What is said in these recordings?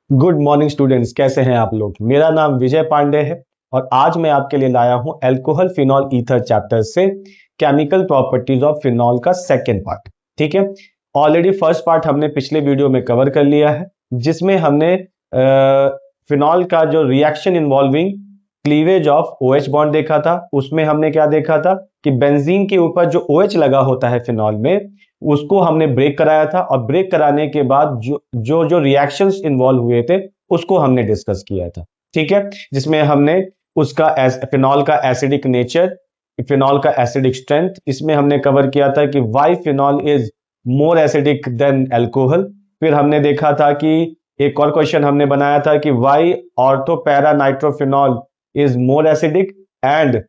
Good morning students, कैसे हैं आप लोग। मेरा नाम विजय पांडे है और आज मैं आपके लिए लाया हूं अल्कोहल फिनॉल ईथर चैप्टर से केमिकल प्रॉपर्टीज ऑफ फिनॉल का सेकेंड पार्ट। ठीक है, ऑलरेडी फर्स्ट पार्ट हमने पिछले वीडियो में कवर कर लिया है, जिसमें हमने फिनॉल का जो reaction involving cleavage of OH bond देखा था। उसमें हमने क्या देखा था कि बेंजीन के ऊपर जो OH लगा होता है फिनॉल में, उसको हमने ब्रेक कराया था और ब्रेक कराने के बाद जो रिएक्शंस इन्वॉल्व हुए थे उसको हमने डिस्कस किया था। ठीक है, जिसमें हमने उसका फिनॉल का एसिडिक नेचर, फिनॉल का एसिडिक स्ट्रेंथ, इसमें हमने कवर किया था कि why phenol is more acidic then alcohol. फिर हमने देखा था कि एक और क्वेश्चन हमने बनाया था कि why ortho para nitrophenol is more acidic and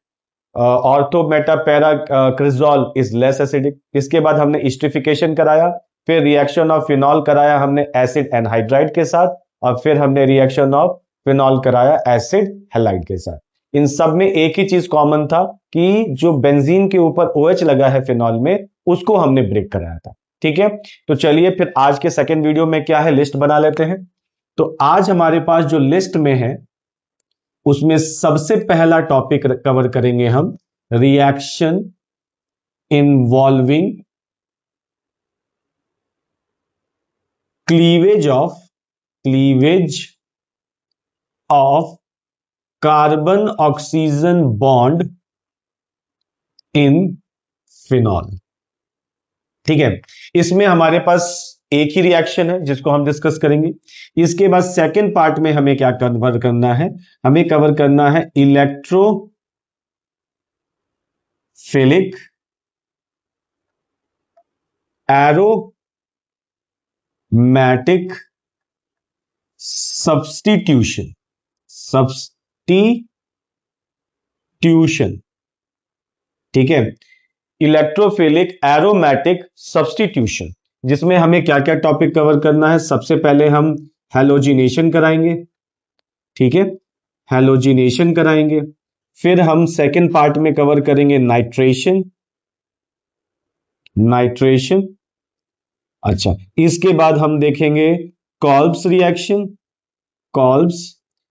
ortho meta para cresol is less acidic. इसके बाद हमने एस्टरिफिकेशन कराया, फिर रिएक्शन ऑफ फिनॉल कराया हमने एसिड एनहाइड्राइड के साथ, और फिर हमने रिएक्शन ऑफ फिनॉल कराया एसिड हैलाइड के साथ। इन सब में एक ही चीज कॉमन था कि जो बेंजीन के ऊपर OH लगा है फिनॉल में, उसको हमने ब्रेक कराया था। ठीक है, तो चलिए फिर आज के सेकेंड वीडियो में क्या है, लिस्ट बना लेते हैं। तो आज हमारे पास जो लिस्ट में है उसमें सबसे पहला टॉपिक कवर करेंगे हम, reaction involving cleavage of carbon oxygen bond in phenol. ठीक है, इसमें हमारे पास एक ही रिएक्शन है जिसको हम डिस्कस करेंगे। इसके बाद सेकेंड पार्ट में हमें क्या कवर करना है, हमें कवर करना है इलेक्ट्रोफिलिक एरोमैटिक सब्स्टिट्यूशन। ठीक है, इलेक्ट्रोफिलिक एरोमैटिक सब्स्टिट्यूशन, जिसमें हमें क्या क्या टॉपिक कवर करना है। सबसे पहले हम हैलोजिनेशन कराएंगे। ठीक है, हैलोजिनेशन कराएंगे। फिर हम सेकेंड पार्ट में कवर करेंगे नाइट्रेशन। अच्छा, इसके बाद हम देखेंगे कॉल्ब्स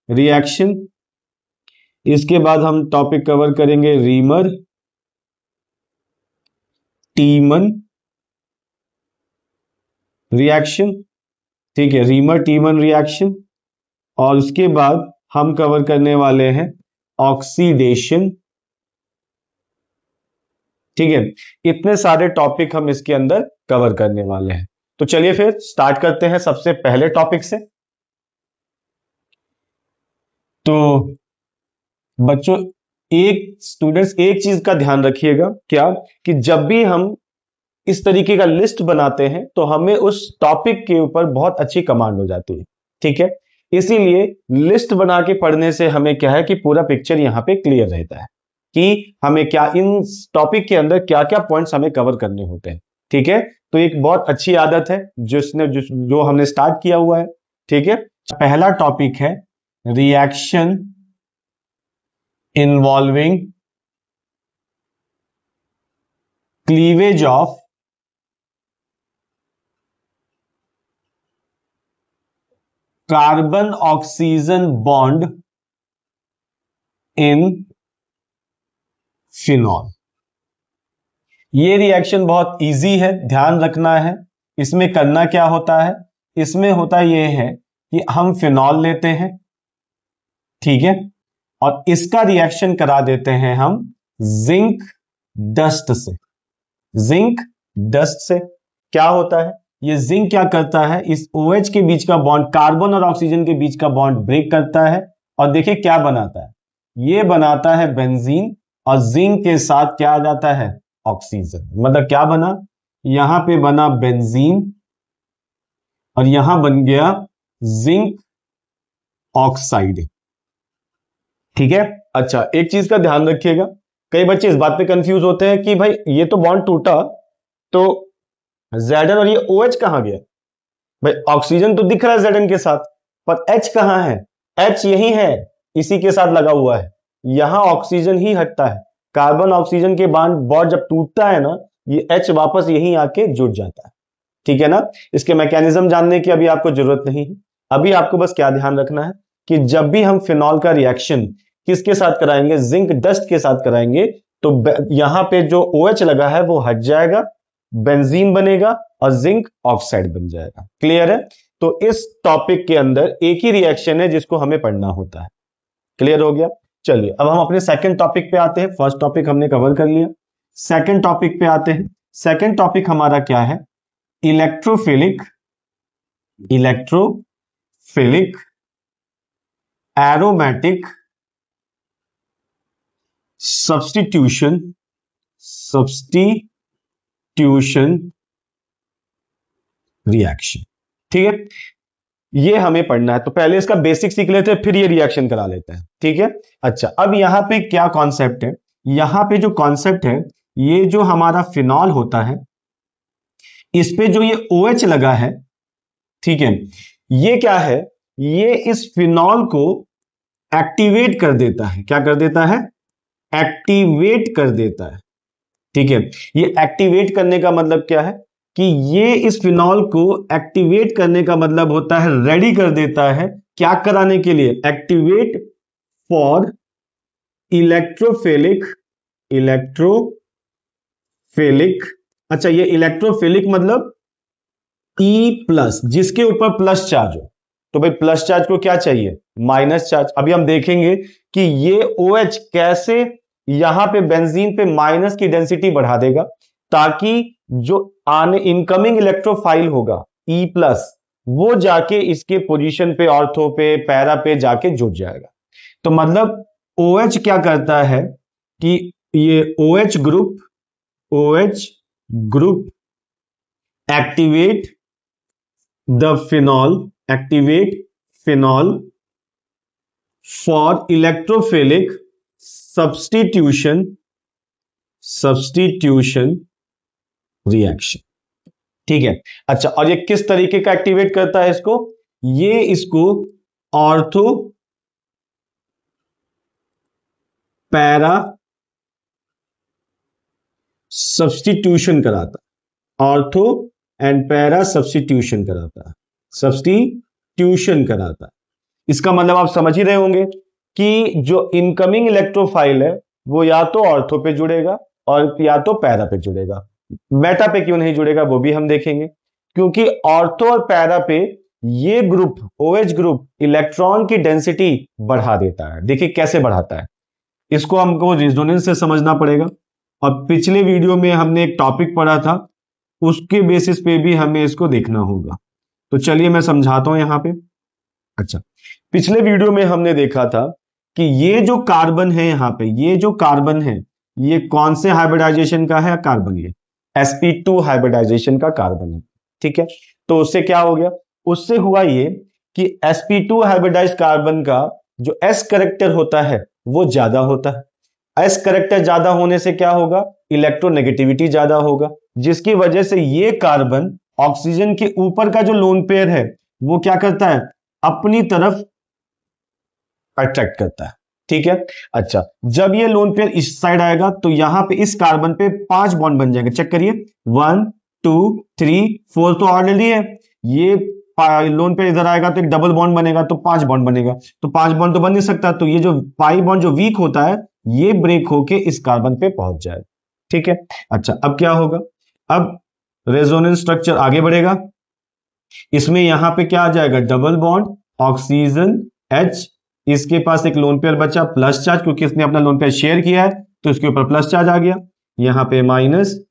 रिएक्शन। इसके बाद हम टॉपिक कवर करेंगे रीमर टीमन रिएक्शन। ठीक है, रीमर टीमन रिएक्शन। और उसके बाद हम कवर करने वाले हैं ऑक्सीडेशन। ठीक है, इतने सारे टॉपिक हम इसके अंदर कवर करने वाले हैं। तो चलिए फिर स्टार्ट करते हैं सबसे पहले टॉपिक से। तो बच्चों, स्टूडेंट्स एक चीज का ध्यान रखिएगा, क्या कि जब भी हम इस तरीके का लिस्ट बनाते हैं तो हमें उस टॉपिक के ऊपर बहुत अच्छी कमांड हो जाती है। ठीक है, इसीलिए लिस्ट बना के पढ़ने से हमें क्या है कि पूरा पिक्चर यहां पे क्लियर रहता है कि हमें क्या इन टॉपिक के अंदर क्या क्या पॉइंट्स हमें कवर करने होते हैं। ठीक है, तो एक बहुत अच्छी आदत है जो हमने स्टार्ट किया हुआ है। ठीक है, पहला टॉपिक है reaction involving cleavage of carbon oxygen bond in phenol. ये रिएक्शन बहुत इजी है, ध्यान रखना है। इसमें करना क्या होता है, इसमें होता यह है कि हम फिनॉल लेते हैं, ठीक है, और इसका रिएक्शन करा देते हैं हम जिंक डस्ट से। क्या होता है, ये जिंक क्या करता है, इस OH के बीच का बॉन्ड, कार्बन और ऑक्सीजन के बीच का बॉन्ड ब्रेक करता है, और देखिए क्या बनाता है, ये बनाता है बेंजीन, और जिंक के साथ क्या आ जाता है, ऑक्सीजन। मतलब क्या बना, यहां पे बना बेंजीन और यहां बन गया जिंक ऑक्साइड। ठीक है, अच्छा एक चीज का ध्यान रखिएगा, कई बच्चे इस बात पे कंफ्यूज होते हैं कि भाई ये तो बॉन्ड टूटा तो Zn और ये OH कहां गया। भाई ऑक्सीजन तो दिख रहा है Zn के साथ, पर H कहां है, H यही है, इसी के साथ लगा हुआ है। यहां ऑक्सीजन ही हटता है, कार्बन ऑक्सीजन के बॉन्ड जब टूटता है ना, ये H वापस यहीं आके जुड़ जाता है। ठीक है ना, इसके मैकेनिज्म जानने की अभी आपको जरूरत नहीं है, अभी आपको बस क्या ध्यान रखना है कि जब भी हम फिनॉल का रिएक्शन किसके साथ कराएंगे, जिंक डस्ट के साथ कराएंगे, तो यहां पे जो OH लगा है वो हट जाएगा, बेंजीन बनेगा और जिंक ऑक्साइड बन जाएगा। क्लियर है? तो इस टॉपिक के अंदर एक ही रिएक्शन है जिसको हमें पढ़ना होता है। क्लियर हो गया? चलिए अब हम अपने सेकंड टॉपिक पे आते हैं। फर्स्ट टॉपिक हमने कवर कर लिया, सेकंड टॉपिक पे आते हैं। सेकंड टॉपिक हमारा क्या है? Electrophilic aromatic substitution reaction. ठीक है, ये हमें पढ़ना है। तो पहले इसका बेसिक सीख लेते हैं, फिर ये रिएक्शन करा लेते हैं। ठीक है, अच्छा अब यहां पे क्या कॉन्सेप्ट है? यहां पे जो कॉन्सेप्ट है, ये जो हमारा फिनॉल होता है, इस पे जो ये OH लगा है, ठीक है, ये क्या है? ये इस फिनॉल को एक्टिवेट कर देता है। क्या कर देता है? एक्टिवेट कर देता है। ठीक है, ये एक्टिवेट करने का मतलब क्या है कि ये इस फिनॉल को एक्टिवेट करने का मतलब होता है रेडी कर देता है। क्या कराने के लिए? Activate for electrophilic. अच्छा, ये इलेक्ट्रोफिलिक मतलब E+, जिसके ऊपर प्लस चार्ज हो। तो भाई प्लस चार्ज को क्या चाहिए? Minus charge. अभी हम देखेंगे कि ये OH कैसे यहां पे बेंजीन पे माइनस की डेंसिटी बढ़ा देगा, ताकि जो आने इनकमिंग इलेक्ट्रोफाइल होगा E+, वो जाके इसके पोजीशन पे, ऑर्थो पे, पैरा पे जाके जुड़ जाएगा। तो मतलब OH क्या करता है कि ये OH group activate phenol for electrophilic substitution reaction. ठीक है, अच्छा और ये किस तरीके का एक्टिवेट करता है इसको? ये इसको ऑर्थो पैरा सब्स्टिट्यूशन कराता, ऑर्थो एंड पैरा सब्स्टिट्यूशन कराता। इसका मतलब आप समझ ही रहे होंगे कि जो इनकमिंग इलेक्ट्रोफाइल है वो या तो ऑर्थो पे जुड़ेगा और या तो पैरा पे जुड़ेगा। मेटा पे क्यों नहीं जुड़ेगा वो भी हम देखेंगे, क्योंकि ऑर्थो और पैरा पे ये ग्रुप, OH ग्रुप, इलेक्ट्रॉन की डेंसिटी बढ़ा देता है। देखिए कैसे बढ़ाता है, इसको हमको रेजोनेंस से समझना पड़ेगा। और पिछले वीडियो में हमने एक टॉपिक पढ़ा था, उसके बेसिस पे भी हमें इसको देखना होगा। तो चलिए मैं समझाता हूं यहां पे। अच्छा, पिछले वीडियो में हमने देखा था कि ये जो कार्बन है यहां पे, ये जो कार्बन है, ये कौन से हाइब्रिडाइजेशन का है कार्बन? ये sp2 हाइब्रिडाइजेशन का कार्बन है। ठीक है, तो उससे क्या हो गया? उससे हुआ ये कि sp2 हाइब्रिडाइज कार्बन का जो s करेक्टर होता है वो ज्यादा होता है। s करेक्टर ज्यादा होने से क्या होगा? इलेक्ट्रोनेगेटिविटी ज्यादा होगा, जिसकी वजह से ये कार्बन ऑक्सीजन के ऊपर का जो लोन पेयर है वो क्या करता है? अपनी तरफ अट्रैक्ट करता है। ठीक है, अच्छा जब ये लोन पेयर इस साइड आएगा तो यहां पे इस कार्बन पे 5 बॉन्ड बन जाएंगे। चेक करिए, 1 2 3 4 तो ऑलरेडी है। ये लोन पेयर इधर आएगा तो एक डबल बॉन्ड बनेगा, तो 5 बॉन्ड बनेगा। तो 5 बॉन्ड तो बन नहीं सकता, तो ये जो पाई बॉन्ड जो वीक होता है ये ब्रेक होके इस कार्बन पे पहुंच जाएगा। ठीक है, अच्छा अब क्या होगा? अब रेजोनेंस स्ट्रक्चर आगे बढ़ेगा। इसमें यहां पे क्या आ जाएगा? डबल बॉन्ड, ऑक्सीजन H, इसके पास एक लोन पेयर बचा प्लस चार्ज, क्योंकि इसने अपना लोन पेयर शेयर किया है तो इसके ऊपर प्लस चार्ज आ गया, यहां पे माइनस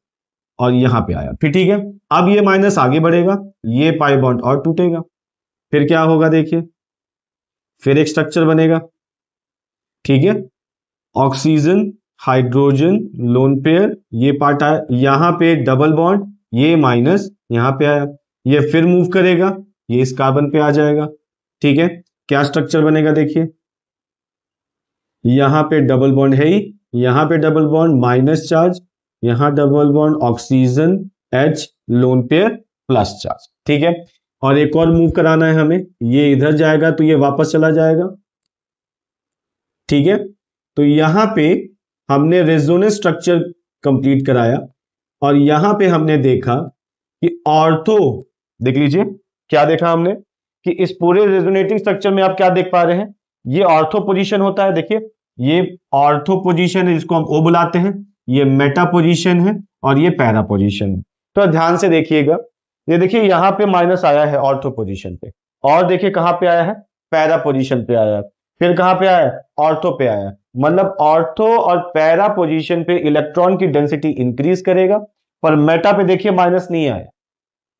और यहां पे आया। फिर ठीक है, अब ये माइनस आगे बढ़ेगा, ये पाई बॉन्ड और टूटेगा। फिर क्या होगा देखिए, फिर एक स्ट्रक्चर बनेगा। ठीक है, ऑक्सीजन हाइड्रोजन लोन पेयर, ये पार्ट आया, यहां पे डबल बॉन्ड, ये माइनस यहां पे आया, ये फिर मूव करेगा, ये इस कार्बन पे आ जाएगा। ठीक है, क्या स्ट्रक्चर बनेगा देखिए, यहां पे डबल बॉन्ड है ही, यहां पे डबल बॉन्ड माइनस चार्ज, यहां double bond oxygen H lone pair plus charge. ठीक है, और एक और मूव कराना है हमें, ये इधर जाएगा तो ये वापस चला जाएगा। ठीक है, तो यहां पे हमने रेजोनेंस स्ट्रक्चर कंप्लीट कराया और यहां पे हमने देखा कि ऑर्थो, देख लीजिए क्या देखा हमने कि इस पूरे रेजोनेटिंग स्ट्रक्चर में आप क्या देख पा रहे हैं, ये ऑर्थो पोजीशन होता है, देखिए ये ऑर्थो पोजीशन है, जिसको हम ओ बुलाते हैं, ये मेटा पोजीशन है और ये पैरा पोजीशन है। तो ध्यान से देखिएगा, ये देखिए यहां पे माइनस आया है ऑर्थो पोजीशन पे, और देखिए कहां पे आया है, पैरा पोजीशन पे आया है, फिर कहां पे आया है, ऑर्थो पे आया है। मतलब ऑर्थो और पैरा पोजीशन पे इलेक्ट्रॉन की डेंसिटी इंक्रीज करेगा, पर मेटा पे देखिए माइनस नहीं आया।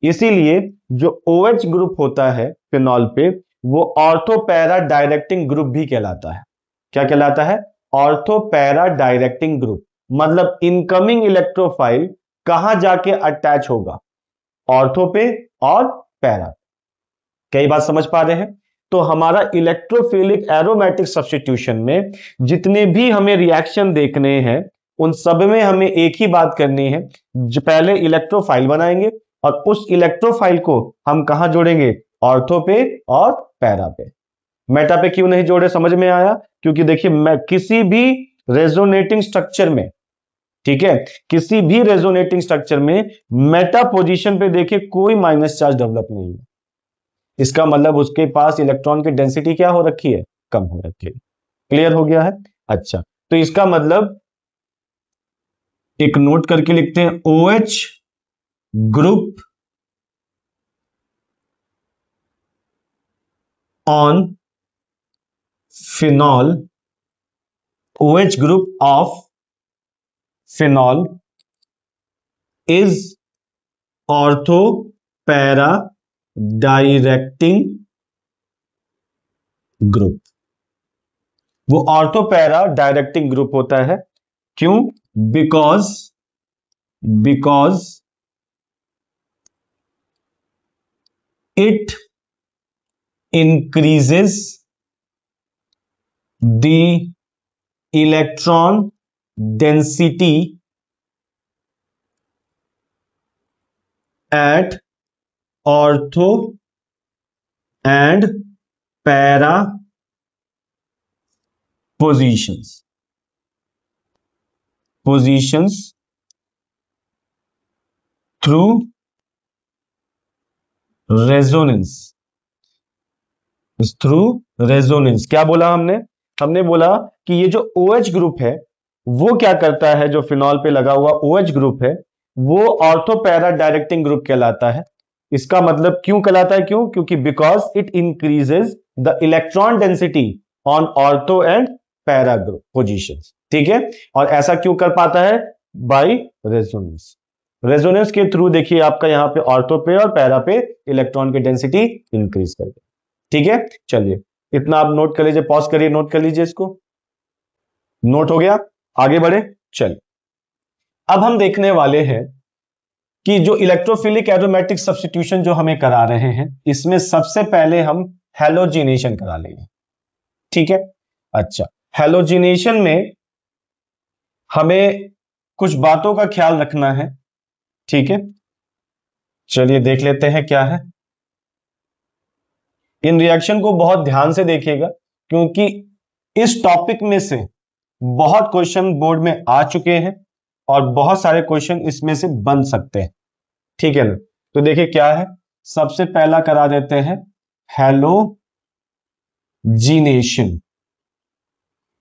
इसीलिए जो OH ग्रुप होता है फिनॉल पे, वो ऑर्थो पैरा डायरेक्टिंग ग्रुप भी कहलाता है। क्या कहलाता है, ऑर्थो पैरा डायरेक्टिंग ग्रुप। मतलब इनकमिंग इलेक्ट्रोफाइल कहां जाके अटैच होगा, ऑर्थो पे और पैरा। कई बात समझ पा रहे हैं। तो हमारा इलेक्ट्रोफिलिक एरोमेटिक सब्स्टिट्यूशन में जितने भी हमें रिएक्शन देखने हैं, उन सब में हमें एक ही बात करनी है, जो पहले इलेक्ट्रोफाइल बनाएंगे और उस इलेक्ट्रोफाइल को हम कहां जोड़ेंगे, ऑर्थो पे और पैरा पे। मेटा पे क्यों नहीं जोड़े, समझ में आया? क्योंकि देखिए मैं किसी भी रेजोनेटिंग स्ट्रक्चर में, ठीक है, किसी भी रेजोनेटिंग स्ट्रक्चर में मेटा पोजीशन पे देखिए कोई माइनस चार्ज डेवलप नहीं है। इसका मतलब उसके पास इलेक्ट्रॉन की डेंसिटी क्या हो रखी है, कम हो रखी है। क्लियर हो गया है? अच्छा, तो इसका मतलब एक नोट करके लिखते हैं, OH group on phenol, OH group of phenol is ortho para directing group. वो ऑर्थो पैरा डायरेक्टिंग ग्रुप होता है। क्यों? Because it increases the electron density at ortho and para positions through resonance। क्या बोला हमने? हमने बोला कि ये जो OH ग्रुप है वो क्या करता है, जो फिनॉल पे लगा हुआ OH ग्रुप है वो ऑर्थो पैरा डायरेक्टिंग ग्रुप कहलाता है। इसका मतलब क्यों कहलाता है, क्यों? क्योंकि because it increases the electron density on ortho and para group positions. ठीक है, और ऐसा क्यों कर पाता है, बाय रेजोनेंस। रेजोनेंस के थ्रू देखिए आपका यहां पे ऑर्थो पे और पैरा पे इलेक्ट्रॉन की डेंसिटी इंक्रीज कर दे। ठीक है, चलिए इतना आप नोट कर लीजिए, पॉज करिए, नोट कर लीजिए, इसको नोट हो गया, आगे बढ़े। चलिए अब हम देखने वाले हैं कि जो इलेक्ट्रोफिलिक एरोमेटिक सब्स्टिट्यूशन जो हमें करा रहे हैं, इसमें सबसे पहले हम हैलोजिनेशन करा लेंगे। ठीक है, अच्छा, हैलोजिनेशन में हमें कुछ बातों का ख्याल रखना है। ठीक है, चलिए देख लेते हैं क्या है। इन रिएक्शन को बहुत ध्यान से देखिएगा, क्योंकि इस टॉपिक में से बहुत क्वेश्चन बोर्ड में आ चुके हैं और बहुत सारे क्वेश्चन इसमें से बन सकते हैं। ठीक है ना, तो देखिए क्या है, सबसे पहला करा देते हैं हैलोजिनेशन।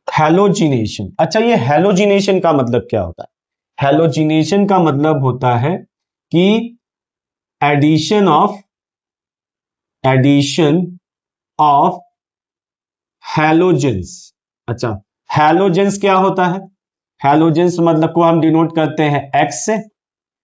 हैलोजिनेशन, अच्छा ये हैलोजिनेशन का मतलब क्या होता है? हैलोजिनेशन का मतलब होता है कि एडिशन ऑफ हैलोजेंस। अच्छा, हैलोजेंस क्या होता है? हैलोजेंस मतलब को हम डिनोट करते हैं एक्स से।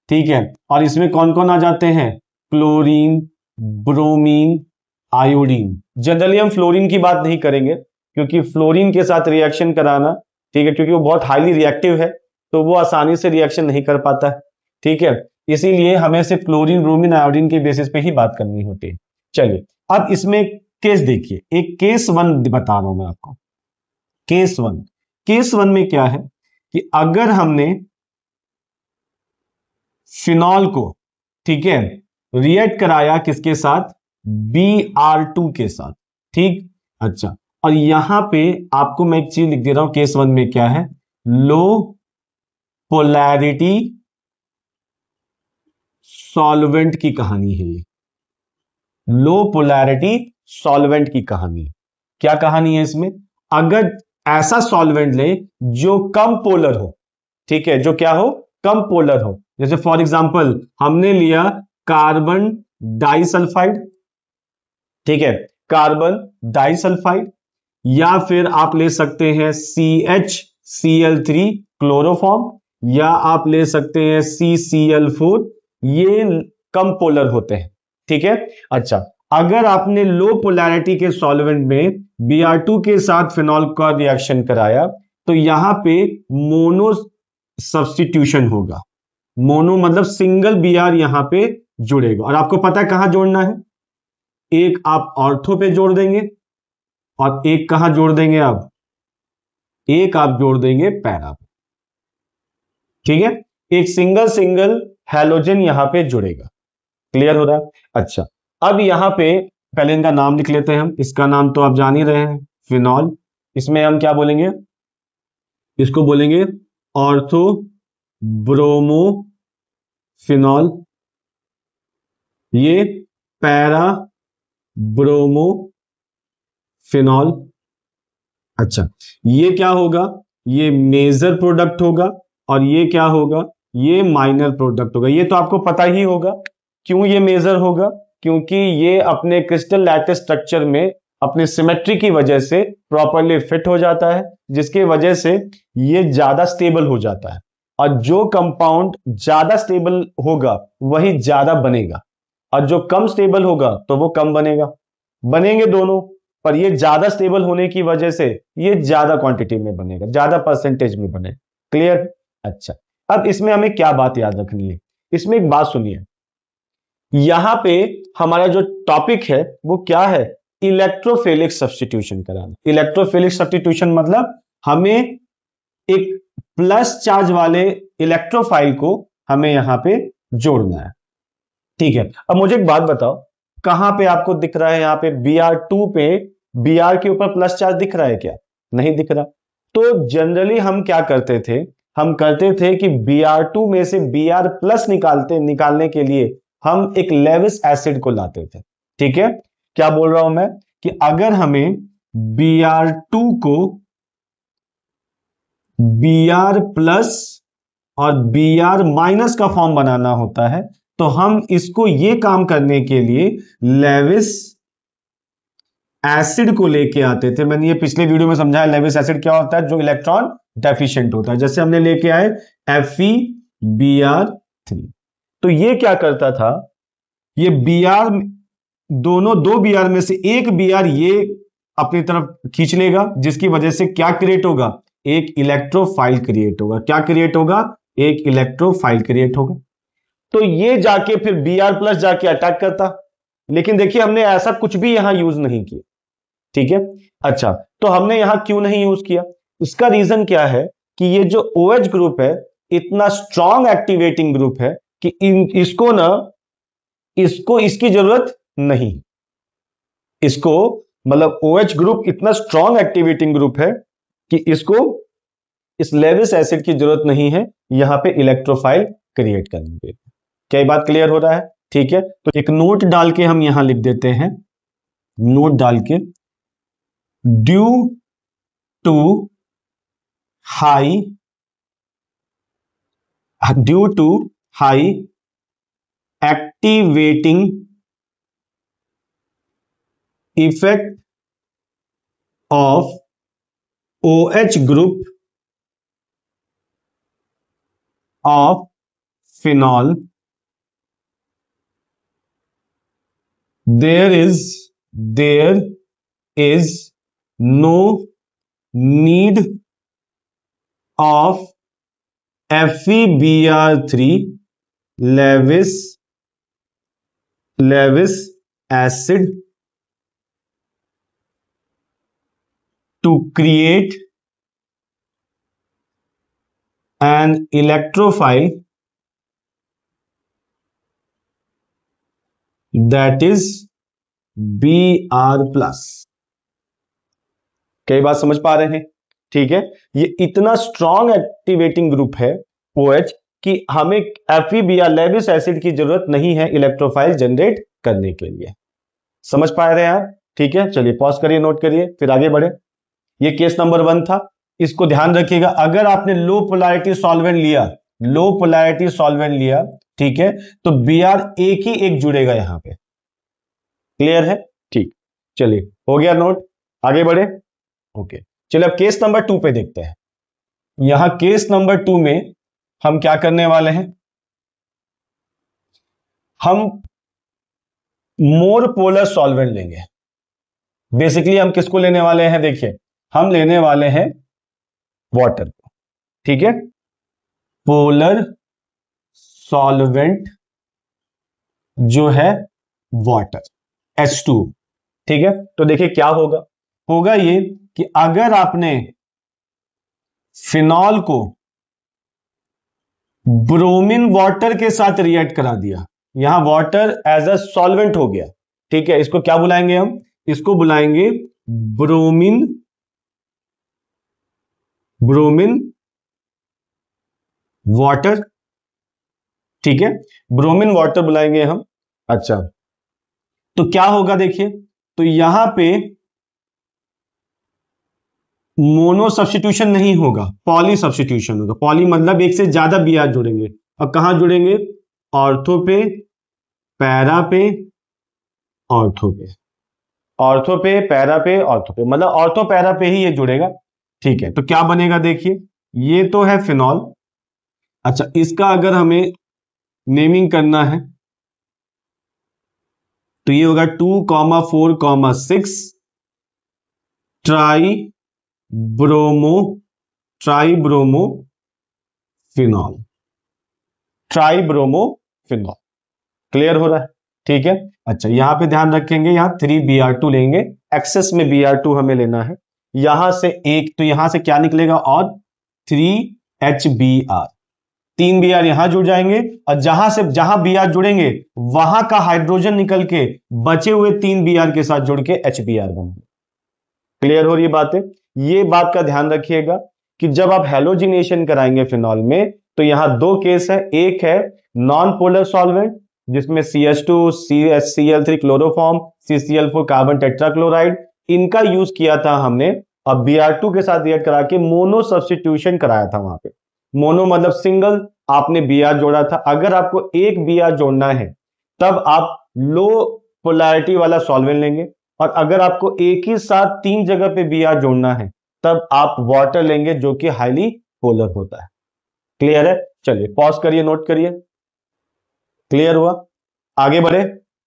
ठीक है, और इसमें कौन कौन आ जाते हैं, क्लोरीन, ब्रोमीन, आयोडीन। जनरली हम फ्लोरीन की बात नहीं करेंगे, क्योंकि फ्लोरीन के साथ रिएक्शन कराना, ठीक है, क्योंकि वो बहुत हाईली रिएक्टिव है, तो वो आसानी से रिएक्शन नहीं कर पाता है। ठीक है, इसीलिए हमें सिर्फ क्लोरीन, ब्रोमीन, आयोडीन के बेसिस पे ही बात करनी होती है। चलिए अब इसमें केस देखिए, एक केस 1 बता रहा हूं मैं आपको। केस वन में क्या है कि अगर हमने फिनॉल को, ठीक है, रिएक्ट कराया किसके साथ, Br2 के साथ। ठीक, अच्छा, और यहां पे आपको मैं एक चीज लिख दे रहा हूं, केस 1 में क्या है, लो पोलैरिटी सॉल्वेंट की कहानी है ये। लो पोलैरिटी सॉल्वेंट की कहानी। क्या कहानी है इसमें? अगर ऐसा सॉल्वेंट ले जो कम पोलर हो, ठीक है, जो क्या हो, कम पोलर हो, जैसे फॉर एग्जांपल हमने लिया कार्बन डाइसल्फाइड, ठीक है, कार्बन डाइसल्फाइड, या फिर आप ले सकते हैं CHCl3 क्लोरोफॉर्म, या आप ले सकते हैं CCl4, ये कम पोलर होते हैं, ठीक है। अच्छा, अगर आपने लो पोलैरिटी के सॉल्वेंट में Br2 के साथ फिनॉल का रिएक्शन कराया तो यहां पे मोनो सब्स्टिट्यूशन होगा। मोनो मतलब सिंगल Br यहां पे जुड़ेगा, और आपको पता है कहां जोड़ना है, एक आप ऑर्थो पे जोड़ देंगे और एक कहां जोड़ देंगे आप, एक आप जोड़ देंगे पैरा पे, ठीक है। एक सिंगल सिंगल हैलोजन यहां पे जुड़ेगा। क्लियर हो रहा है? अच्छा, अब यहां पे पहले इनका नाम लिख लेते हैं हम। इसका नाम तो आप जान ही रहे हैं, फिनॉल। इसमें हम क्या बोलेंगे, इसको बोलेंगे ऑर्थो ब्रोमो फिनॉल, ये पैरा ब्रोमो फिनॉल। अच्छा, ये क्या होगा, ये मेजर प्रोडक्ट होगा, और ये क्या होगा, ये माइनर प्रोडक्ट होगा। ये तो आपको पता ही होगा। क्यों ये मेजर होगा? क्योंकि ये अपने क्रिस्टल लैटिस स्ट्रक्चर में अपनी सिमेट्री की वजह से प्रॉपरली फिट हो जाता है, जिसकी वजह से ये ज्यादा स्टेबल हो जाता है, और जो कंपाउंड ज्यादा स्टेबल होगा वही ज्यादा बनेगा, और जो कम स्टेबल होगा तो वो कम बनेगा। बनेंगे दोनों, पर ये ज्यादा स्टेबल होने की वजह से ये ज्यादा क्वांटिटी में बनेगा, ज्यादा परसेंटेज में बनेगा। क्लियर? अच्छा, अब इसमें हमें क्या बात याद रखनी है, इसमें एक बात सुनिए। यहां पे हमारा जो टॉपिक है वो क्या है, इलेक्ट्रोफिलिक सब्स्टिट्यूशन कराना। इलेक्ट्रोफिलिक सब्स्टिट्यूशन मतलब हमें एक प्लस चार्ज वाले इलेक्ट्रोफाइल को हमें यहां पे जोड़ना है, ठीक है। अब मुझे एक बात बताओ, कहां पे आपको दिख रहा है, यहां पे Br2 पे Br के ऊपर प्लस चार्ज दिख रहा है क्या? नहीं दिख रहा। तो जनरली हम क्या करते थे, हम करते थे कि Br2 में से Br प्लस निकालने के लिए हम एक लेविस एसिड को लाते थे, ठीक है। क्या बोल रहा हूं मैं, कि अगर हमें Br2 को Br प्लस और Br माइनस का फॉर्म बनाना होता है, तो हम इसको ये काम करने के लिए लेविस एसिड को लेके आते थे। मैंने ये पिछले वीडियो में समझाया लेविस एसिड क्या होता है, जो इलेक्ट्रॉन डेफिशिएंट होता है। जैसे हमने लेके आए FeBr3, तो ये क्या करता था, ये Br दोनों, दो Br में से एक Br ये अपनी तरफ खींच लेगा, जिसकी वजह से क्या क्रिएट होगा, एक इलेक्ट्रोफाइल क्रिएट होगा। क्या क्रिएट होगा, एक इलेक्ट्रोफाइल क्रिएट होगा। तो ये जाके फिर Br प्लस जाके अटैक करता, लेकिन देखिए हमने ऐसा कुछ भी यहां यूज नहीं किया, ठीक है। अच्छा, तो हमने यहां क्यों नहीं यूज किया, इसका रीजन क्या है कि ये जो OH ग्रुप है इतना स्ट्रॉन्ग एक्टिवेटिंग ग्रुप है कि इसको ना, इसको इसकी जरूरत नहीं। इसको मतलब OH ग्रुप इतना स्ट्रॉन्ग एक्टिवेटिंग ग्रुप है कि इसको इस लेविस एसिड की जरूरत नहीं है यहां पे इलेक्ट्रोफाइल क्रिएट करने के लिए। क्या ये बात क्लियर हो रहा है? ठीक है, तो एक नोट डाल के हम यहां लिख देते हैं, नोट डाल के, due to high activating effect of OH group of phenol, there is no need of FeBr3 Lewis acid to create an electrophile that is Br plus. कई बात समझ पा रहे हैं? ठीक है, ये इतना स्ट्रॉन्ग एक्टिवेटिंग ग्रुप है OH कि हमें FeBr लेविस एसिड की जरूरत नहीं है इलेक्ट्रोफाइल जनरेट करने के लिए। समझ पा रहे हैं आप? ठीक है, चलिए पॉज करिए, नोट करिए, फिर आगे बढ़े। ये केस नंबर 1 था। इसको ध्यान रखिएगा, अगर आपने लो पोलैरिटी सॉल्वेंट लिया, लो पोलैरिटी सॉल्वेंट लिया, ठीक है, तो Br एक ही एक जुड़ेगा यहां पे। क्लियर है? ठीक, चलिए हो गया नोट, आगे बढ़े। ओके, चलिए अब केस नंबर 2 पे देखते हैं। यहां केस नंबर 2 में हम क्या करने वाले हैं, हम मोर पोलर सॉल्वेंट लेंगे। बेसिकली हम किसको लेने वाले हैं, देखिए हम लेने वाले हैं वाटर को, ठीक है, पोलर सॉल्वेंट जो है वाटर, H2, ठीक है। तो देखिए क्या होगा, होगा ये कि अगर आपने फिनॉल को ब्रोमीन वाटर के साथ रिएक्ट करा दिया, यहां वाटर एज अ सॉल्वेंट हो गया, ठीक है, इसको क्या बुलाएंगे हम, इसको बुलाएंगे ब्रोमीन, ब्रोमीन वाटर, ठीक है, ब्रोमीन वाटर बुलाएंगे हम। अच्छा, तो क्या होगा देखिए, तो यहां पे मोनो सब्स्टिट्यूशन नहीं होगा, पॉली सब्स्टिट्यूशन होगा। पॉली मतलब एक से ज्यादा Br जुड़ेंगे, और कहां जुड़ेंगे, ऑर्थो पे, पैरा पे, ऑर्थो पे, ऑर्थो पे, पैरा पे, ऑर्थो पे, मतलब ऑर्थो पैरा पे ही ये जुड़ेगा, ठीक है। तो क्या बनेगा देखिए, ये तो है फिनॉल। अच्छा, इसका अगर हमें नेमिंग करना है तो ये होगा 2,4,6 try bromo, try bromo phenol, try bromo phenol. Clear हो रहा है? ठीक है। अच्छा, यहां पे ध्यान रखेंगे, यहां 3Br2 लेंगे, एक्सेस में Br2 हमें लेना है, यहां से एक, तो यहां से क्या निकलेगा, और 3HBr, 3Br यहां जुड़ जाएंगे, और जहां Br जुड़ेंगे वहां का हाइड्रोजन निकल के बचे हुए 3Br के साथ जुड़ के HBr बनेंगे। क्लियर हो रही बातें? ये बात का ध्यान रखिएगा कि जब आप हैलोजिनेशन कराएंगे फिनॉल में, तो यहां दो केस है, एक है नॉन पोलर सॉल्वेंट जिसमें CH2, CH, Cl3 chloroform, CCl4 carbon tetrachloride, इनका यूज किया था हमने, और Br2 के साथ रिएक्ट करा के मोनो सब्स्टिट्यूशन कराया था वहां पे। मोनो मतलब सिंगल, आपने Br जोड़ा था। अगर आपको एक Br जोड़ना है तब आप लो पोलैरिटी वाला सॉल्वेंट लेंगे, और अगर आपको एक ही साथ 3 जगह पे Br जोड़ना है तब आप वाटर लेंगे जो कि हाईली पोलर होता है। क्लियर है? चलिए पॉज करिए, नोट करिए। क्लियर हुआ? आगे बढ़े।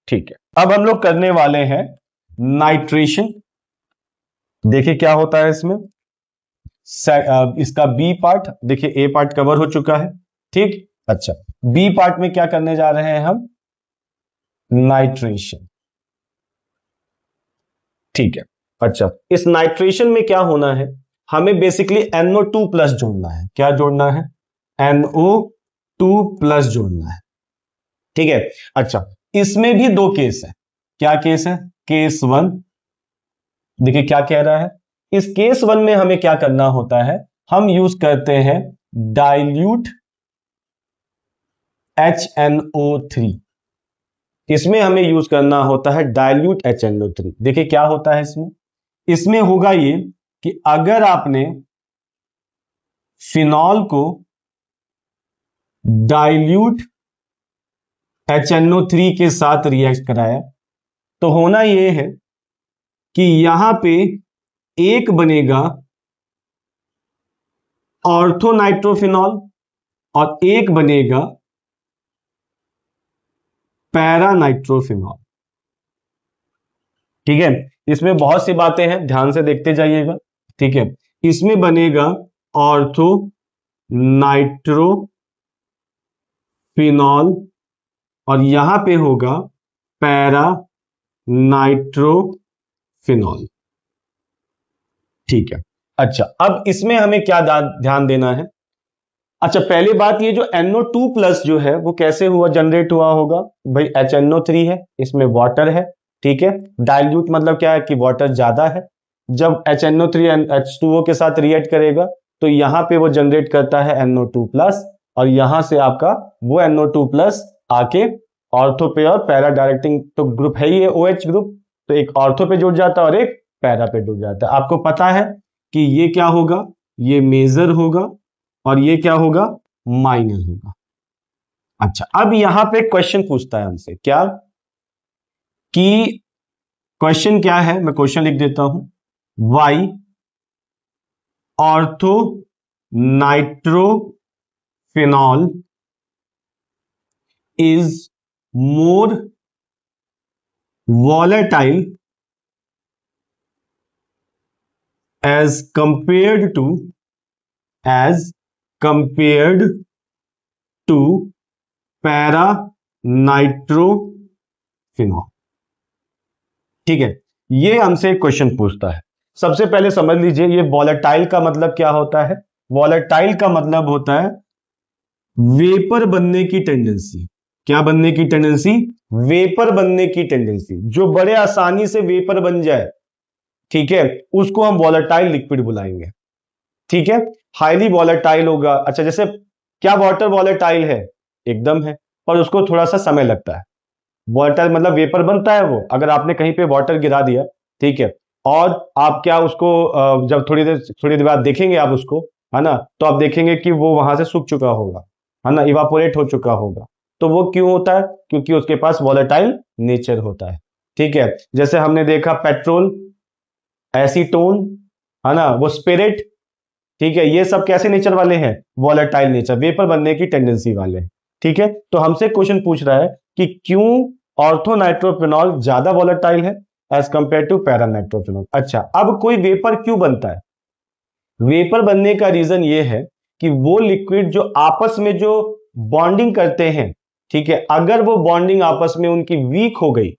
ठीक है, अब हम लोग करने वाले हैं नाइट्रेशन। देखिए क्या होता है इसमें, इसका बी पार्ट देखिए, ए पार्ट कवर हो चुका है, ठीक। अच्छा, बी पार्ट में क्या करने जा रहे हैं हम, नाइट्रेशन, ठीक है। अच्छा, इस नाइट्रेशन में क्या होना है, हमें बेसिकली NO2 प्लस जोड़ना है। क्या जोड़ना है, NO2 प्लस जोड़ना है, ठीक है। अच्छा, इसमें भी दो केस है। क्या केस है, केस 1, देखिए क्या कह रहा है, इस केस 1 में हमें क्या करना होता है, हम यूज करते हैं डाइल्यूट HNO3, इसमें हमें यूज करना होता है डाइल्यूट HNO3। देखिए क्या होता है इसमें, इसमें होगा ये कि अगर आपने फिनॉल को डाइल्यूट HNO3 के साथ रिएक्ट कराया, तो होना यह है कि यहां पे एक बनेगा ऑर्थोनाइट्रोफिनॉल और एक बनेगा पैरानाइट्रोफिनॉल, ठीक है। इसमें बहुत सी बातें हैं, ध्यान से देखते जाइएगा, ठीक है। इसमें बनेगा ऑर्थो नाइट्रोफिनॉल और यहां पे होगा पैरा नाइट्रोफिनॉल, ठीक है। अच्छा, अब इसमें हमें क्या ध्यान देना है, अच्छा पहली बात, ये जो NO2 प्लस जो है वो कैसे हुआ, जनरेट हुआ होगा, भाई HNO3 है, इसमें वाटर है, ठीक है। डाइल्यूट मतलब क्या है कि वाटर ज्यादा है, जब HNO3 H2O के साथ रिएक्ट करेगा तो यहां पे वो जनरेट करता है NO2 प्लस, और यहां से आपका वो NO2 प्लस आके ऑर्थो पे और पैरा डायरेक्टिंग तो ग्रुप है ही है, OH ग्रुप, तो एक ऑर्थो पे जुड़ जाता है और एक पैरा पे जुड़ जाता है। आपको पता है कि ये क्या होगा, ये मेजर होगा और ये क्या होगा, माइनर होगा। अच्छा, अब यहां पे क्वेश्चन पूछता है हमसे क्या, कि क्वेश्चन क्या है, मैं क्वेश्चन लिख देता हूं, why ortho nitrophenol is more volatile as compared to para nitrophenol. ठीक है, ये हमसे क्वेश्चन पूछता है। सबसे पहले समझ लीजिए ये वॉलेटाइल का मतलब क्या होता है। वॉलेटाइल का मतलब होता है वेपर बनने की टेंडेंसी। क्या बनने की टेंडेंसी, वेपर बनने की टेंडेंसी, जो बड़े आसानी से वेपर बन जाए, ठीक है, उसको हम वॉलेटाइल लिक्विड बुलाएंगे। ठीक है, हाईली वॉलेटाइल होगा। अच्छा, जैसे क्या वाटर वॉलेटाइल है, एकदम है, पर उसको थोड़ा सा समय लगता है। वॉलेटाइल मतलब वेपर बनता है वो, अगर आपने कहीं पे वाटर गिरा दिया, ठीक है, और आप क्या उसको जब थोड़ी देर बाद देखेंगे आप उसको, है ना, तो आप देखेंगे कि वो वहां से सूख चुका होगा, है ना, इवापोरेट हो चुका होगा। तो वो क्यों होता है, क्योंकि उसके पास वॉलेटाइल नेचर होता है। ठीक है, जैसे हमने देखा पेट्रोल, एसीटोन, है ना, वो स्पिरिट, ठीक है, ये सब कैसे नेचर वाले हैं, वॉलेटाइल नेचर, वेपर बनने की टेंडेंसी वाले। ठीक है, तो हमसे क्वेश्चन पूछ रहा है कि क्यों ऑर्थोनाइट्रोफिनॉल ज्यादा वॉलेटाइल है एज कंपेयर टू पैरानाइट्रोफिनॉल। अच्छा, अब कोई वेपर क्यों बनता है, वेपर बनने का रीजन ये है कि वो लिक्विड जो आपस में जो बॉन्डिंग करते हैं, ठीक है, अगर वो बॉन्डिंग आपस में उनकी वीक हो गई,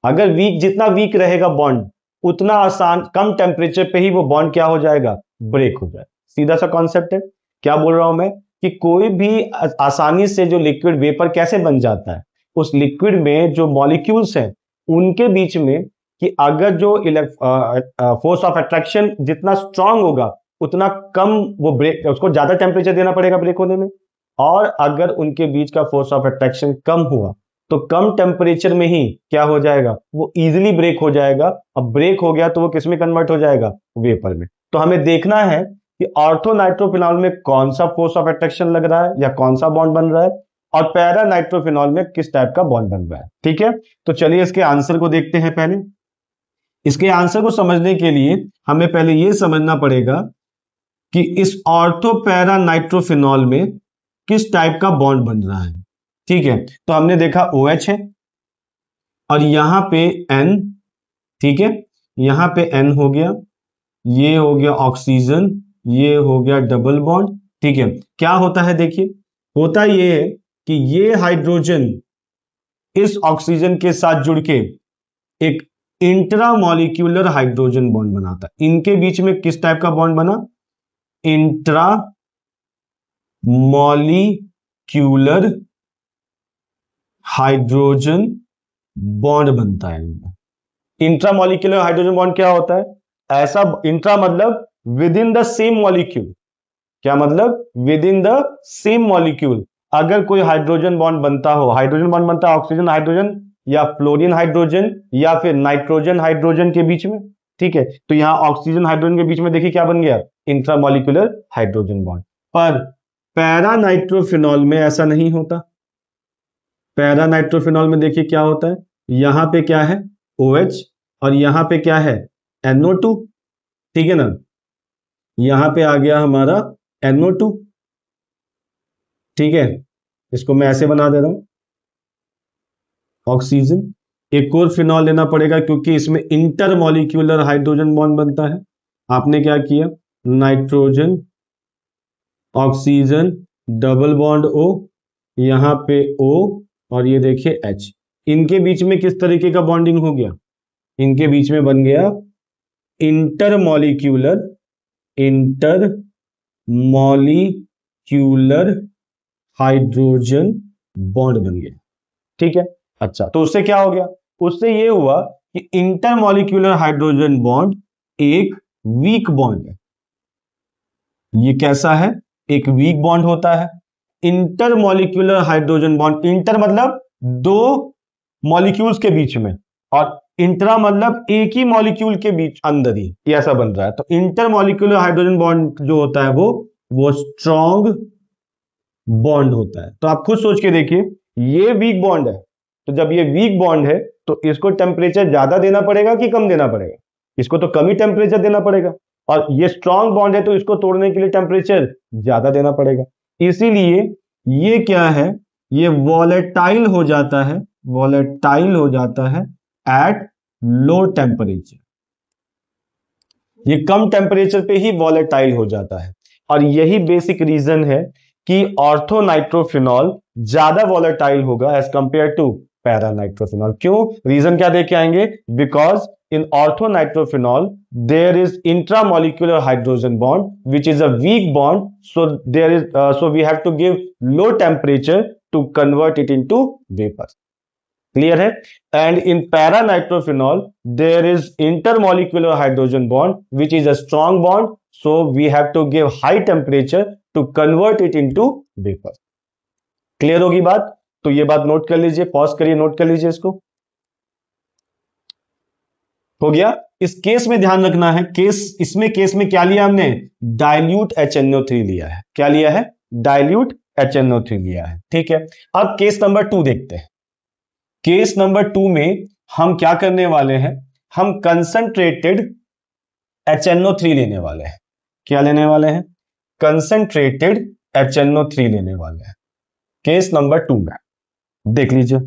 अगर वीक, जितना वीक रहेगा बॉन्ड, उतना आसान कम टेम्परेचर पे ही वो बॉन्ड क्या हो जाएगा, ब्रेक हो जाए। सीधा सा कॉन्सेप्ट है। क्या बोल रहा हूं मैं, कि कोई भी आसानी से जो लिक्विड वेपर कैसे बन जाता है, उस लिक्विड में जो मॉलिक्यूल्स हैं उनके बीच में, कि अगर जो फोर्स ऑफ अट्रैक्शन जितना स्ट्रांग होगा उतना कम वो ब्रेक, उसको ज्यादा टेम्परेचर देना पड़ेगा ब्रेक होने में, और अगर उनके बीच का फोर्स ऑफ अट्रैक्शन कम हुआ तो कम टेम्परेचर में ही क्या हो जाएगा, वो इजीली ब्रेक हो जाएगा। अब ब्रेक हो गया तो वो किस में कन्वर्ट हो जाएगा, वेपर में। तो हमें देखना है कि ऑर्थोनाइट्रोफिनॉल में कौन सा फोर्स ऑफ अट्रैक्शन लग रहा है या कौन सा बॉन्ड बन रहा है, और पैरा नाइट्रोफिनॉल में किस टाइप का बॉन्ड बन रहा है। ठीक है, तो चलिए इसके आंसर को देखते हैं। पहले इसके आंसर को समझने के लिए हमें पहले यह समझना पड़ेगा कि इस ऑर्थो पैरा नाइट्रोफिनॉल में किस टाइप का बॉन्ड बन रहा है। ठीक है, तो हमने देखा OH है और यहां पे N, ठीक है, यहां पे N हो गया, ये हो गया ऑक्सीजन, ये हो गया डबल बॉन्ड। ठीक है, क्या होता है देखिए, होता ये है कि ये हाइड्रोजन इस ऑक्सीजन के साथ जुड़ के एक इंट्रामॉलिक्यूलर हाइड्रोजन बॉन्ड बनाता है। इनके बीच में किस टाइप का बॉन्ड बना, इंट्रा मॉलिक्यूलर हाइड्रोजन बॉन्ड बनता है इनमें। इंट्रामॉलिक्यूलर हाइड्रोजन बॉन्ड क्या होता है, ऐसा इंट्रा मतलब with in the same molecule. क्या मतलब, with in the same molecule अगर कोई हाइड्रोजन बॉन्ड बनता हो, हाइड्रोजन बॉन्ड बनता है ऑक्सीजन हाइड्रोजन या फ्लोरीन हाइड्रोजन या फिर नाइट्रोजन हाइड्रोजन के बीच में। ठीक है, तो यहां ऑक्सीजन हाइड्रोजन के बीच में देखिए क्या बन गया, इंट्रामॉलिक्यूलर हाइड्रोजन बॉन्ड। पर पैरा नाइट्रोफिनॉल में ऐसा नहीं होता। पैरा नाइट्रोफिनॉल में देखिए क्या होता है, यहां पे क्या है, OH, और यहां पे क्या है, NO2। ठीक है ना, यहां पे आ गया हमारा NO2। ठीक है, इसको मैं ऐसे बना दे रहा हूं, ऑक्सीजन। एक और फिनॉल लेना पड़ेगा क्योंकि इसमें इंटरमॉलिक्यूलर हाइड्रोजन बॉन्ड बनता है। आपने क्या किया, nitrogen, oxygen, double bond O, यहां पे O, और ये देखिए H। इनके बीच में किस तरीके का बॉन्डिंग हो गया, इनके बीच में बन गया इंटरमॉलिक्यूलर हाइड्रोजन बॉन्ड बन गया। ठीक है, अच्छा, तो उससे क्या हो गया, उससे ये हुआ कि इंटरमॉलिक्यूलर हाइड्रोजन बॉन्ड एक वीक बॉन्ड है। ये कैसा है, एक वीक बॉन्ड होता है। इंटरमॉलिक्यूलर हाइड्रोजन बॉन्ड, इंटर मतलब दो मॉलिक्यूल्स के बीच में, और इंट्रा मतलब एक ही मॉलिक्यूल के बीच अंदर ही ये ऐसा बन रहा है। तो इंटर मॉलिक्यूलर हाइड्रोजन बॉन्ड जो होता है वो स्ट्रॉन्ग बॉन्ड होता है। तो आप खुद सोच के देखिए, ये वीक बॉन्ड है, तो जब ये वीक बॉन्ड है तो इसको टेम्परेचर ज्यादा देना पड़ेगा कि कम देना पड़ेगा? इसको तो कम ही टेम्परेचर देना पड़ेगा। और ये स्ट्रॉन्ग बॉन्ड है तो इसको तोड़ने के लिए टेम्परेचर ज्यादा देना पड़ेगा। इसीलिए ये क्या है, ये वॉलेटाइल हो जाता है, वॉलेटाइल हो जाता है एट लो टेम्परेचर। ये कम टेम्परेचर पे ही वॉलेटाइल हो जाता है। और यही बेसिक रीजन है कि ऑर्थोनाइट्रोफिनॉल ज्यादा वॉलेटाइल होगा एज कंपेयर टू पैरानाइट्रोफिनॉल। क्यों? रीजन क्या देख के आएंगे? Because in orthonitrophenol there is intramolecular hydrogen bond which is a weak bond, so there is so we have to give low temperature to convert it into vapor. Clear है? And in paranitrophenol there is intermolecular hydrogen bond which is a strong bond, so we have to give high temperature to convert it into vapor. Clear होगी बात? तो ये बात note कर लीजिए, pause करिए, note कर लीजिए इसको। हो गया? इस केस में ध्यान रखना है, केस में क्या लिया हमने? डाइल्यूट HNO3 लिया है। क्या लिया है? डाइल्यूट HNO3 लिया है। ठीक है, अब केस नंबर 2 देखते हैं। केस नंबर 2 में हम क्या करने वाले हैं? हम कंसंट्रेटेड HNO3 लेने वाले हैं। क्या लेने वाले हैं? कंसंट्रेटेड HNO3 लेने वाले हैं केस नंबर 2 में। देख लीजिए।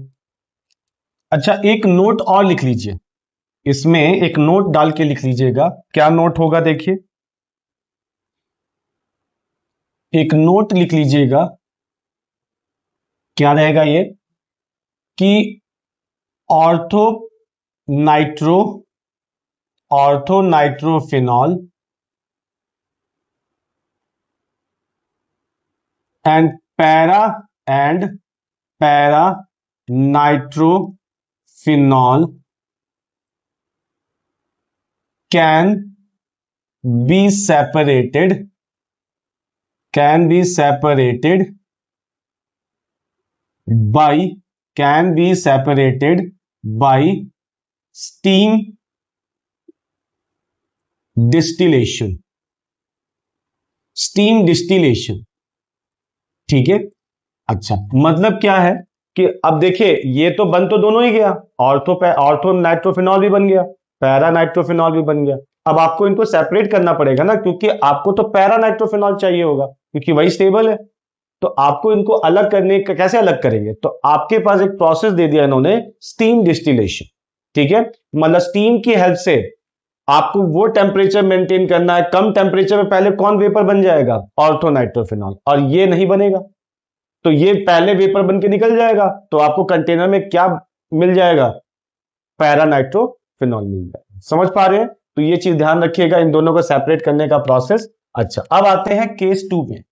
अच्छा, एक नोट और लिख लीजिए, इसमें एक नोट डाल के लिख लीजिएगा। क्या नोट होगा? देखिए, एक नोट लिख लीजिएगा। क्या रहेगा ये? कि orthonitrophenol and paranitrophenol can be separated by steam distillation। ठीक है। अच्छा, मतलब क्या है कि अब देखिए, ये तो बन तो दोनों ही गया, ऑर्थोनाइट्रोफिनॉल भी बन गया, पैरानाइट्रोफिनॉल भी बन गया। अब आपको इनको सेपरेट करना पड़ेगा ना, क्योंकि आपको तो पैरानाइट्रोफिनॉल चाहिए होगा क्योंकि वही स्टेबल है। तो आपको इनको अलग करने का, कैसे अलग करेंगे? तो आपके पास एक प्रोसेस दे दिया इन्होंने, स्टीम डिस्टिलेशन। ठीक है, मतलब स्टीम की हेल्प से आपको वो टेम्परेचर मेंटेन करना है। कम टेम्परेचर में पहले कौन वेपर बन जाएगा? ऑर्थोनाइट्रोफिनॉल। और ये नहीं बनेगा, तो ये पहले वेपर बन के निकल जाएगा, तो आपको कंटेनर में क्या मिल जाएगा? पैरानाइट्रोफिनॉल मिल जाएगा। समझ पा रहे हैं? तो ये चीज ध्यान रखिएगा, इन दोनों को सेपरेट करने का प्रोसेस। अच्छा, अब आते हैं केस 2 में।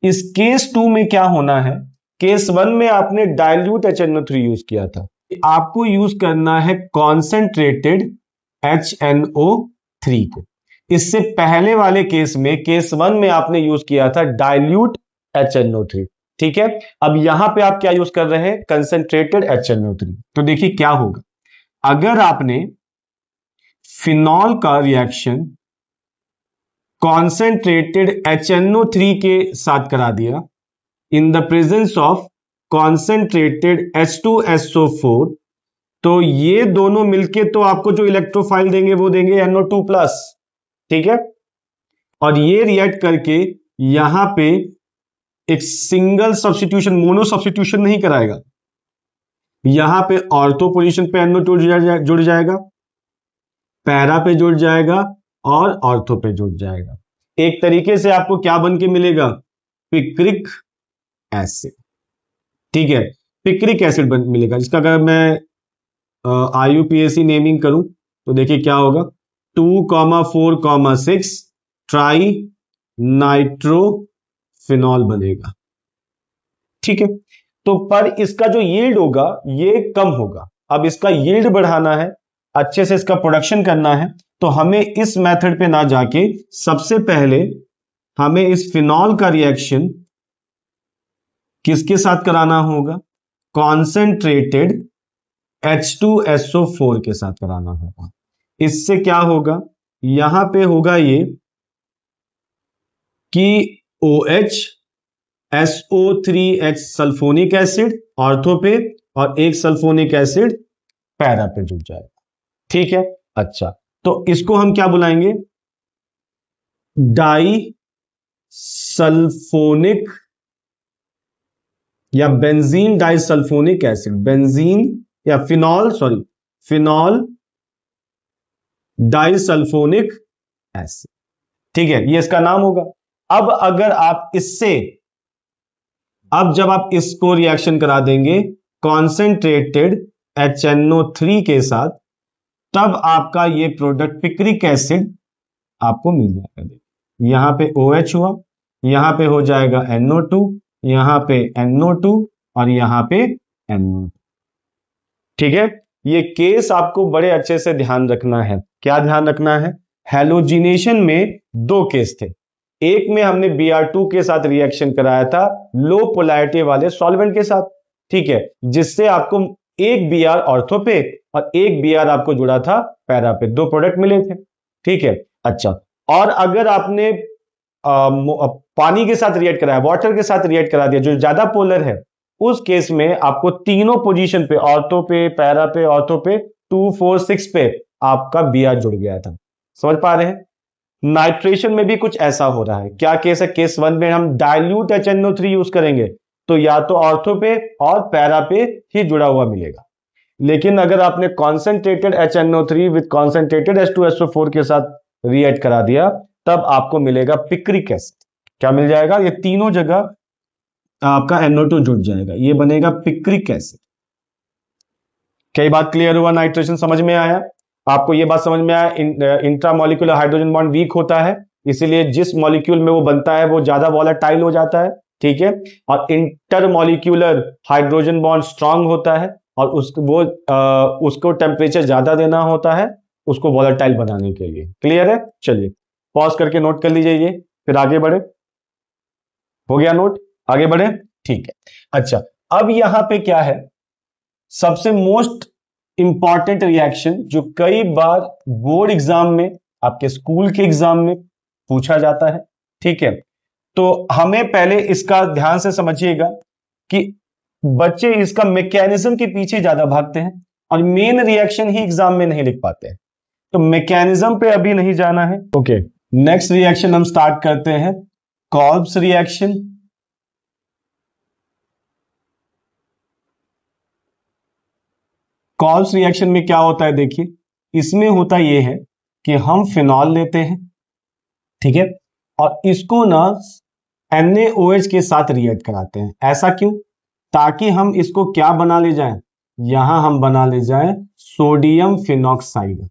इस केस 2 में क्या होना है? केस 1 में आपने डाइल्यूट HNO3 यूज किया था, आपको यूज करना है कॉन्सेंट्रेटेड HNO3 को। इससे पहले वाले केस में, केस 1 में आपने यूज किया था डाइल्यूट HNO3। ठीक है, अब यहां पे आप क्या यूज कर रहे हैं? Concentrated HNO3। तो देखिए क्या होगा, अगर आपने फिनॉल का रिएक्शन कॉन्सेंट्रेटेड HNO3 के साथ करा दिया in the presence of concentrated H2SO4, तो ये दोनों मिलके तो आपको जो इलेक्ट्रोफाइल देंगे वो देंगे NO2+। ठीक है, और ये रिएक्ट करके यहां पे एक सिंगल सब्स्टिट्यूशन, मोनो सब्स्टिट्यूशन नहीं कराएगा। यहां पे ऑर्थो पोजीशन पे NO2 जुड़ जाएगा, पैरा पे जुड़ जाएगा और ऑर्थो पे जुड़ जाएगा। एक तरीके से आपको क्या बन के मिलेगा? Picric acid. ठीक है, पिक्रिक एसिड मिलेगा, जिसका अगर मैं IUPAC नेमिंग करूं तो देखिए क्या होगा, 2,4,6 ट्राई नाइट्रोफिनॉल बनेगा। ठीक है, तो पर इसका जो यील्ड होगा ये कम होगा। अब इसका यील्ड बढ़ाना है, अच्छे से इसका प्रोडक्शन करना है, तो हमें इस मेथड पे ना जाके सबसे पहले हमें इस फिनॉल का रिएक्शन किसके साथ कराना होगा? कॉन्सेंट्रेटेड H2SO4 के साथ कराना होगा। इससे क्या होगा, यहां पे होगा ये कि OH SO3H sulphonic acid ortho पे और एक सल्फोनिक एसिड पैरा पे जुड़ जाएगा। ठीक है, अच्छा, तो इसको हम क्या बुलाएंगे, डाई सल्फोनिक या बेंजीन डाइसल्फोनिक एसिड, बेंजीन या फिनॉल डाइसल्फोनिक एसिड। ठीक है, ये इसका नाम होगा। अब अगर आप इससे, अब जब आप इसको रिएक्शन करा देंगे कॉन्सेंट्रेटेड HNO3 के साथ, तब आपका ये प्रोडक्ट पिक्रिक एसिड आपको मिल जाएगा। यहां पे OH हुआ, यहां पे हो जाएगा NO2, यहां पे NO2 और यहां पे NO2। ठीक है, ये केस आपको बड़े अच्छे से ध्यान रखना है। क्या ध्यान रखना है, हैलोजिनेशन में दो केस थे। एक में हमने Br2 के साथ रिएक्शन कराया था लो पोलैरिटी वाले सॉल्वेंट के साथ, ठीक है, जिससे आपको एक Br ऑर्थो पे और एक Br आपको जुड़ा था पैरा पे, दो प्रोडक्ट मिले थे। ठीक है, अच्छा, और अगर आपने पानी के साथ रिएक्ट कराया, वाटर के साथ रिएक्ट करा दिया जो ज्यादा पोलर है, उस केस में आपको तीनों पोजीशन पे, ऑर्थो पे, पैरा पे, ऑर्थो पे, 2, 4, 6 पे आपका Br जुड़ गया था। समझ पा रहे हैं। नाइट्रेशन में भी कुछ ऐसा हो रहा है। क्या केस है, केस 1 में हम डाइल्यूट HNO3 यूज करेंगे तो या तो ऑर्थो पे और पैरा पे ही जुड़ा हुआ मिलेगा, लेकिन अगर आपने concentrated HNO3 with concentrated H2SO4 के साथ रिएक्ट करा दिया, तब आपको मिलेगा पिक्रिक एसिड। क्या मिल जाएगा, ये तीनों जगह आपका NO2 जुड़ जाएगा, ये बनेगा पिक्रिक एसिड। कई बात क्लियर हुआ, नाइट्रेशन समझ में आया आपको, ये बात समझ में आया। इंट्रामोलिकुलर हाइड्रोजन बॉन्ड वीक होता है, इसीलिए जिस मॉलिक्यूल में वो बनता है वो ज्यादा वॉलेटाइल हो जाता है। ठीक है, और इंटरमोलिक्यूलर हाइड्रोजन बॉन्ड स्ट्रांग होता है और उसको टेम्परेचर ज्यादा देना होता है उसको वॉलेटाइल बनाने के लिए। क्लियर है, चलिए पॉज करके नोट कर लीजिए ये, फिर आगे बढ़े। हो गया नोट, आगे बढ़े, ठीक है। अच्छा, अब यहां पे क्या है, सबसे मोस्ट इंपॉर्टेंट रिएक्शन जो कई बार बोर्ड एग्जाम में, आपके स्कूल के एग्जाम में पूछा जाता है। ठीक है, तो हमें पहले इसका ध्यान से समझिएगा कि बच्चे इसका मैकेनिज्म के पीछे ज्यादा भागते हैं और मेन रिएक्शन ही एग्जाम में नहीं लिख पाते हैं, तो मैकेनिज्म पे अभी नहीं जाना है। ओके, नेक्स्ट रिएक्शन हम स्टार्ट करते हैं, कॉल्ब्स रिएक्शन। कॉल्ब्स रिएक्शन में क्या होता है, देखिए, इसमें होता यह है कि हम फिनॉल लेते हैं, ठीक है, और इसको ना NaOH के साथ रिएक्ट कराते हैं। ऐसा क्यों, ताकि हम इसको क्या बना ले जाएं, यहां हम बना ले जाएं सोडियम फिनॉक्साइड।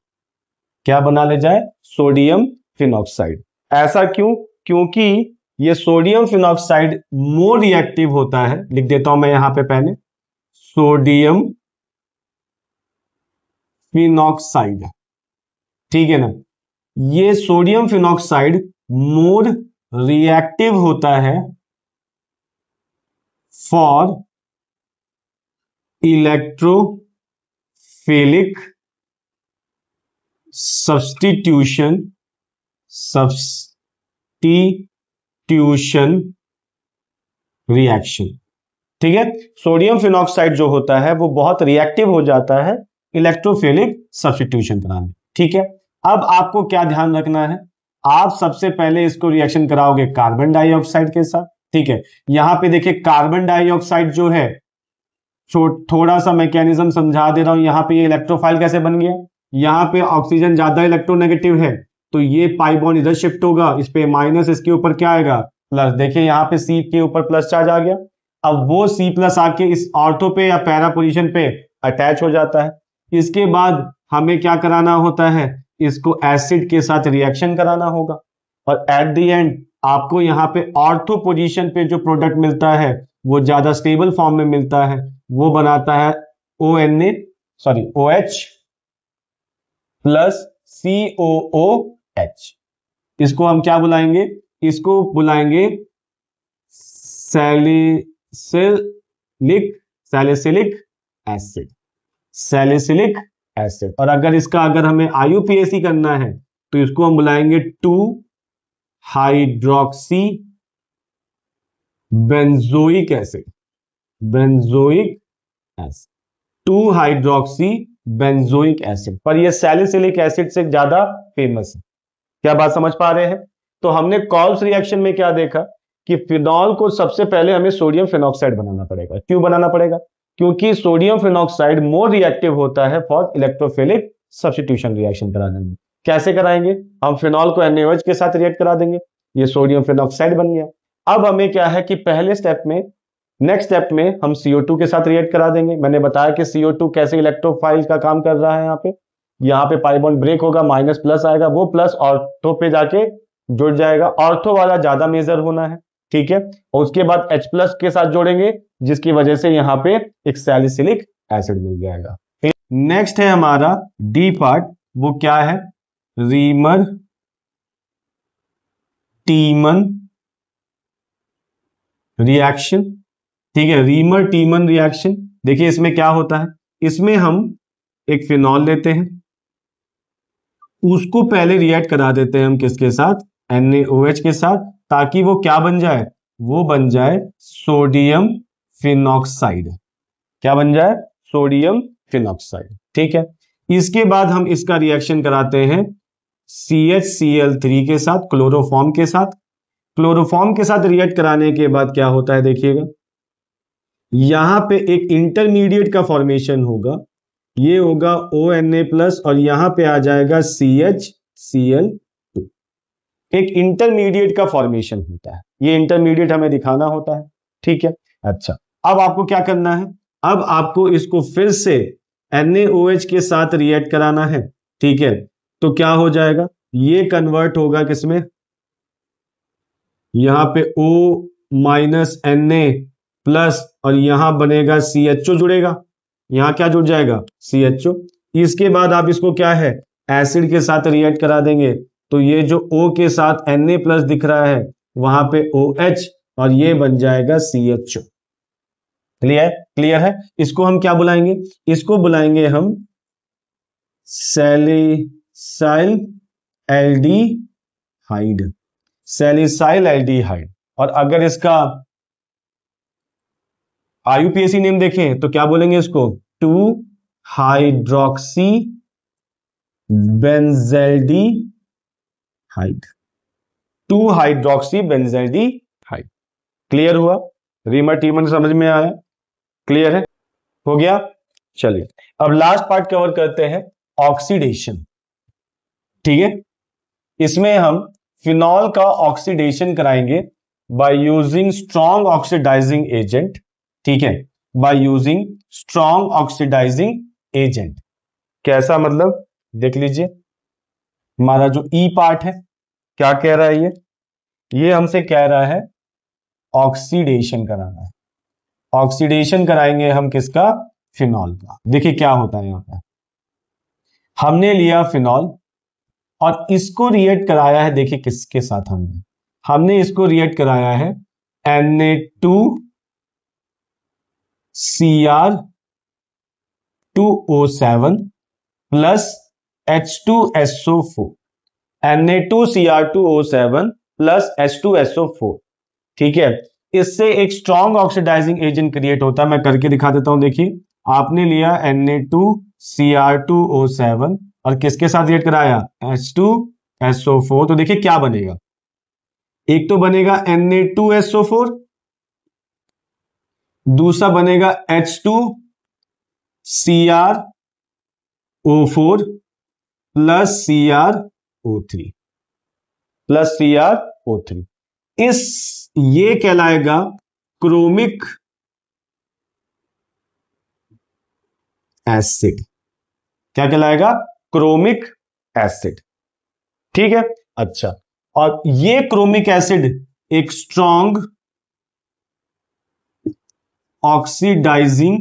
क्या बना ले जाए, सोडियम फिनॉक्साइड। ऐसा क्यों, क्योंकि ये सोडियम फिनॉक्साइड मोर रिएक्टिव होता है। लिख देता हूं मैं यहां पे पहले, सोडियम फिनॉक्साइड, ठीक है ना, ये सोडियम फिनॉक्साइड मोर रिएक्टिव होता है फॉर इलेक्ट्रोफिलिक सब्स्टिट्यूशन रिएक्शन। ठीक है, सोडियम फिनॉक्साइड जो होता है वो बहुत रिएक्टिव हो जाता है इलेक्ट्रोफिलिक सब्स्टिट्यूशन बनाने। ठीक है, अब आपको क्या ध्यान रखना है, आप सबसे पहले इसको रिएक्शन कराओगे कार्बन डाइऑक्साइड के साथ। ठीक है, यहां पे देखिए कार्बन डाइऑक्साइड जो है, थोड़ा सा मैकेनिज्म समझा दे रहा हूं। यहां पे ये इलेक्ट्रोफाइल कैसे बन गया, यहां पे ऑक्सीजन ज्यादा इलेक्ट्रोनेगेटिव है तो ये पाई बॉन्ड इधर शिफ्ट होगा, इस पे माइनस, इसके ऊपर क्या आएगा प्लस। देखिए यहां पे C के ऊपर प्लस चार्ज आ गया, अब वो C प्लस आके इस ऑर्थो पे या पैरा पोजीशन पे अटैच हो जाता है। इसके बाद हमें क्या कराना होता है, इसको एसिड के साथ रिएक्शन कराना होगा और एट द एंड आपको यहां पे ऑर्थो पोजीशन पे जो प्रोडक्ट मिलता है वो ज्यादा स्टेबल फॉर्म में मिलता है, वो बनाता है OH प्लस COOH। इसको हम क्या बुलाएंगे, इसको बुलाएंगे सैलिसिलिक एसिड। Salicylic acid. और अगर हमें IUPAC करना है तो इसको हम बुलाएंगे 2 hydroxy benzoic acid. Benzoic acid, 2 hydroxy benzoic acid. पर यह सैलिसिलिक एसिड से ज्यादा फेमस है। क्या बात समझ पा रहे हैं? तो हमने कॉल्स रिएक्शन में क्या देखा कि फिनॉल को सबसे पहले हमें सोडियम फिनॉक्साइड बनाना पड़ेगा। क्यों बनाना पड़ेगा? क्योंकि सोडियम फिनॉक्साइड मोर रिएक्टिव होता है फॉर इलेक्ट्रोफिलिक सब्स्टिट्यूशन रिएक्शन कराने में। कैसे कराएंगे? हम फिनॉल को NaOH के साथ रिएक्ट करा देंगे, ये सोडियम फिनॉक्साइड बन गया। अब हमें क्या है कि पहले स्टेप में, नेक्स्ट स्टेप में हम CO2 के साथ रिएक्ट करा देंगे। मैंने बताया कि CO2 कैसे इलेक्ट्रोफाइल का काम कर रहा है। यहाँ पे पाई बॉन्ड ब्रेक होगा, माइनस प्लस आएगा, वो प्लस ऑर्थो पे जाके जुड़ जाएगा। ऑर्थो वाला ज्यादा मेजर होना है, ठीक है। और उसके बाद H प्लस के साथ जोड़ेंगे, जिसकी वजह से यहाँ पे एक सैलिसिलिक एसिड मिल जाएगा। नेक्स्ट है हमारा डी पार्ट, वो क्या है? रीमर टीमन रिएक्शन, ठीक है। रीमर टीमन रिएक्शन, देखिए इसमें क्या होता है। इसमें हम एक फिनॉल लेते हैं, उसको पहले रिएक्ट करा देते हैं हम किसके साथ? NaOH के साथ, ताकि वो क्या बन जाए? वो बन जाए सोडियम फिनॉक्साइड। क्या बन जाए? सोडियम फिनॉक्साइड, ठीक है। इसके बाद हम इसका रिएक्शन कराते हैं CHCl3 के साथ, क्लोरोफॉर्म के साथ। क्लोरोफॉर्म के साथ रिएक्ट कराने के बाद क्या होता है, देखिएगा यहां पे एक इंटरमीडिएट का फॉर्मेशन होगा। ये होगा ONA+ और यहां पे आ जाएगा CHCl2। एक इंटरमीडिएट का फॉर्मेशन होता है, ये इंटरमीडिएट हमें दिखाना होता है, ठीक है। अच्छा, अब आपको क्या करना है? अब आपको इसको फिर से NaOH के साथ रिएक्ट कराना है, ठीक है। तो क्या हो जाएगा? ये कन्वर्ट होगा किसमें? यहां पे O-Na+ और यहां बनेगा CHO जुड़ेगा। यहां क्या जुड़ जाएगा? CHO। इसके बाद आप इसको क्या है? एसिड के साथ रिएक्ट करा देंगे, तो ये जो O के साथ Na+ दिख रहा है, वहां पे OH और ये बन जाएगा CHO। क्लियर? क्लियर है? इसको हम क्या बुलाएंगे? इसको बुलाएंगे हम सैलिसाइल एल्डिहाइड। सैलिसाइल एल्डिहाइड। और अगर इसका IUPAC नेम देखें तो क्या बोलेंगे इसको? 2 hydroxy benzaldehyde. 2 hydroxy benzaldehyde. Clear हुआ? रीमर टीमन समझ में आया? क्लियर है? हो गया? चलिए अब लास्ट पार्ट कवर करते हैं, ऑक्सीडेशन, ठीक है। इसमें हम फिनॉल का ऑक्सीडेशन कराएंगे by using strong oxidising agent, ठीक है। By using strong oxidising agent. कैसा मतलब? देख लीजिए, हमारा जो ई पार्ट है क्या कह रहा है? ये हमसे कह रहा है ऑक्सीडेशन कराना है। ऑक्सीडेशन कराएंगे हम किसका? फिनॉल का। देखिए क्या होता है, यहां पर हमने लिया फिनॉल और इसको रिएक्ट कराया है। देखिए किसके साथ? हमने इसको रिएक्ट कराया है Na2Cr2O7 plus H2SO4। Na2Cr2O7 plus H2SO4, ठीक है। इससे एक स्ट्रॉन्ग ऑक्सीडाइजिंग एजेंट क्रिएट होता है। मैं करके दिखा देता हूं। देखिए आपने लिया Na2Cr2O7 और किसके साथ रिएक्ट कराया? H2SO4। तो देखिए क्या बनेगा, एक तो बनेगा Na2SO4, दूसरा बनेगा H2Cr O4 प्लस CrO3 ये कहलाएगा क्रोमिक एसिड। क्या कहलाएगा? क्रोमिक एसिड, ठीक है। अच्छा, और ये क्रोमिक एसिड एक स्ट्रॉन्ग ऑक्सीडाइजिंग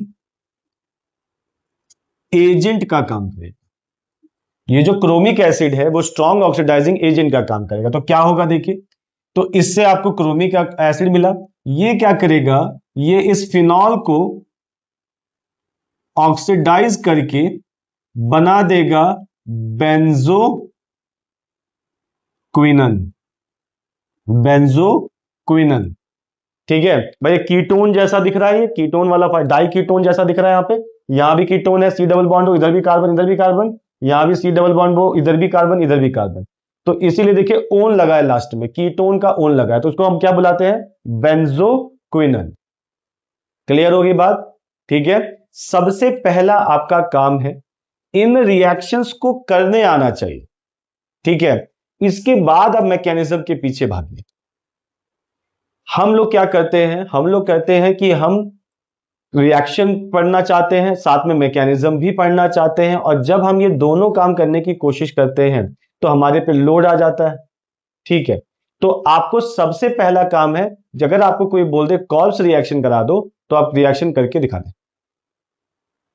एजेंट का काम करेगा। ये जो क्रोमिक एसिड है वो स्ट्रॉन्ग ऑक्सीडाइजिंग एजेंट का काम करेगा। तो क्या होगा देखिए, तो इससे आपको क्रोमिक एसिड मिला। ये क्या करेगा? ये इस फिनॉल को ऑक्सीडाइज करके बना देगा बेंजो क्विनन। बेंजोक्विनन, ठीक है भाई। कीटोन जैसा दिख रहा है, ये कीटोन वाला डाई कीटोन जैसा दिख रहा है। यहाँ पे, यहां भी कीटोन है, सी डबल बॉन्ड हो, इधर भी कार्बन इधर भी कार्बन, यहां भी सी डबल बॉन्ड हो, इधर भी कार्बन इधर भी कार्बन। तो इसीलिए देखिए ओन लगा है लास्ट में, कीटोन का ओन लगा है, तो उसको हम क्या बुलाते हैं? बेंजोक्विनन। क्लियर होगी बात? ठीक है। सबसे पहला आपका काम है इन रिएक्शंस को करने आना चाहिए, ठीक है। इसके बाद अब मैकेनिज्म के पीछे भागिए। हम लोग क्या करते हैं? हम लोग करते हैं कि हम रिएक्शन पढ़ना चाहते हैं, साथ में मैकेनिज्म भी पढ़ना चाहते हैं, और जब हम ये दोनों काम करने की कोशिश करते हैं तो हमारे पे लोड आ जाता है, ठीक है। तो आपको सबसे पहला काम है, अगर आपको कोई बोल दे कॉल्स रिएक्शन करा दो, तो आप रिएक्शन करके दिखा दें,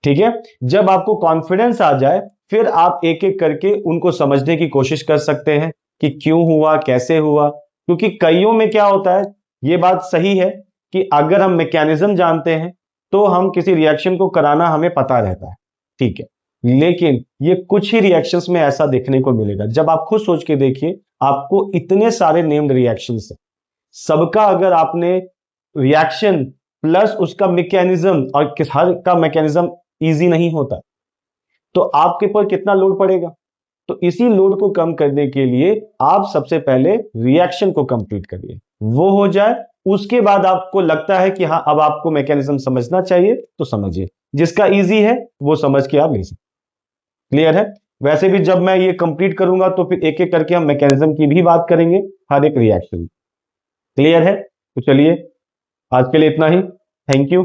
ठीक है। जब आपको कॉन्फिडेंस आ जाए, फिर आप एक एक करके उनको समझने की कोशिश कर सकते हैं कि क्यों हुआ, कैसे हुआ। क्योंकि कईयों में क्या होता है, ये बात सही है कि अगर हम मैकेनिज्म जानते हैं तो हम किसी रिएक्शन को कराना हमें पता रहता है, ठीक है। लेकिन ये कुछ ही रिएक्शंस में ऐसा देखने को मिलेगा। जब आप खुद सोच के देखिए, आपको इतने सारे नेम्ड रिएक्शंस है, सबका अगर आपने रिएक्शन प्लस उसका मैकेनिज्म, और हर का मैकेनिज्म इजी नहीं होता, तो आपके ऊपर कितना लोड पड़ेगा। तो इसी लोड को कम करने के लिए आप सबसे पहले रिएक्शन को कंप्लीट करिए, वो हो जाए, उसके बाद आपको लगता है कि हाँ अब आपको मैकेनिज्म समझना चाहिए तो समझिए, जिसका इजी है वो समझ के आप ले सकते। क्लियर है? वैसे भी जब मैं ये कंप्लीट करूंगा तो फिर एक एक करके हम मैकेनिज्म की भी बात करेंगे, हर एक रिएक्शन। क्लियर है? तो चलिए, आज के लिए इतना ही। Thank you.